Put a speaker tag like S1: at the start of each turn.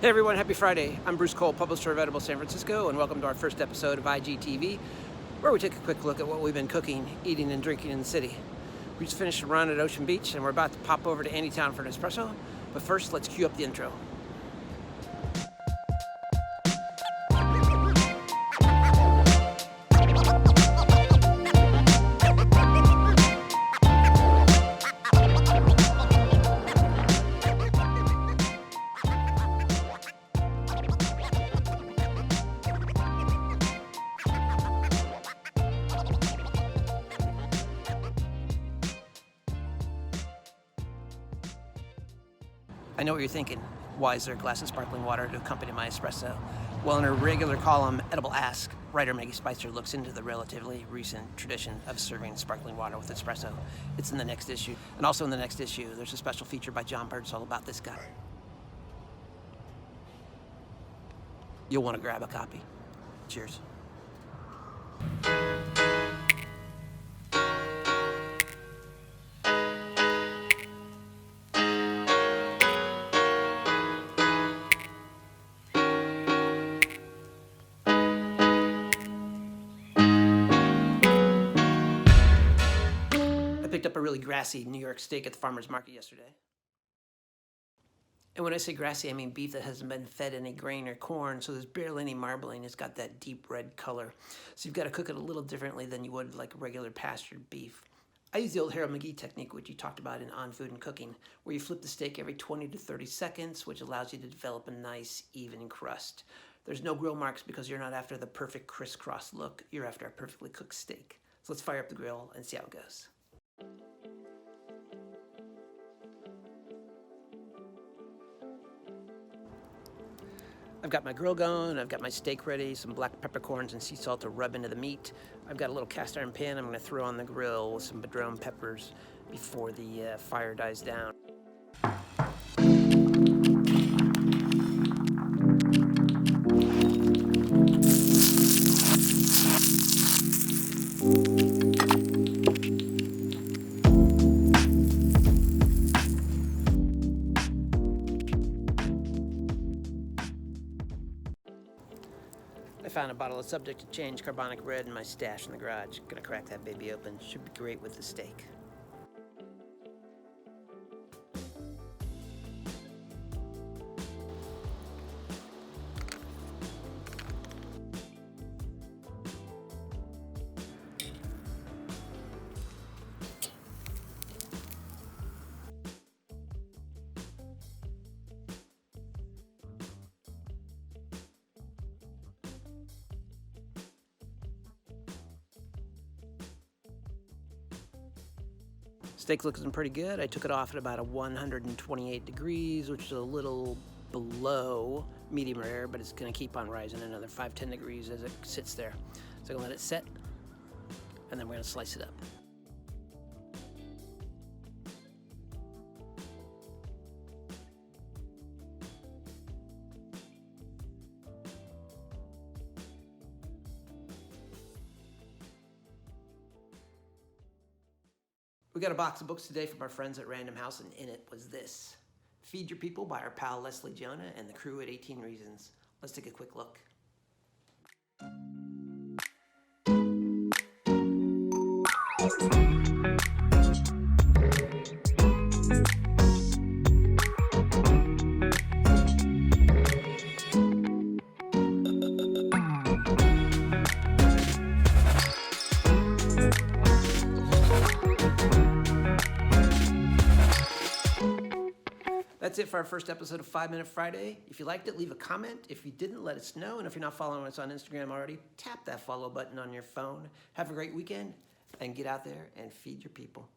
S1: Hey everyone, happy Friday. I'm Bruce Cole, publisher of Edible San Francisco, and welcome to our first episode of IGTV, where we take a quick look at what we've been cooking, eating, and drinking in the city. We just finished a run at Ocean Beach, and we're about to pop over to Anytown for an espresso, but first, let's cue up the intro. I know what you're thinking. Why is there a glass of sparkling water to accompany my espresso? Well, in her regular column, Edible Ask, writer Maggie Spicer looks into the relatively recent tradition of serving sparkling water with espresso. It's in the next issue. And also in the next issue, there's a special feature by John Bird all about this guy. You'll want to grab a copy. Cheers. I picked up a really grassy New York steak at the farmer's market yesterday. And when I say grassy, I mean beef that hasn't been fed any grain or corn, so there's barely any marbling. It's got that deep red color. So you've got to cook it a little differently than you would like regular pastured beef. I use the old Harold McGee technique, which you talked about in On Food and Cooking, where you flip the steak every 20 to 30 seconds, which allows you to develop a nice, even crust. There's no grill marks because you're not after the perfect crisscross look. You're after a perfectly cooked steak. So let's fire up the grill and see how it goes. I've got my grill going, I've got my steak ready, some black peppercorns and sea salt to rub into the meat. I've got a little cast iron pan I'm going to throw on the grill with some padron peppers before the fire dies down. I found a bottle of Subject to Change carbonic red in my stash in the garage. Gonna crack that baby open. Should be great with the steak. Steak looking pretty good. I took it off at about a 128 degrees, which is a little below medium rare, but it's gonna keep on rising another 5-10 degrees as it sits there. So I'm gonna let it set, and then we're gonna slice it up. We got a box of books today from our friends at Random House, and in it was this: Feed Your People by our pal Leslie Jonah and the crew at 18 Reasons. Let's take a quick look. That's it for our first episode of 5 Minute Friday. If you liked it, leave a comment. If you didn't, let us know. And if you're not following us on Instagram already, tap that follow button on your phone. Have a great weekend, and get out there and feed your people.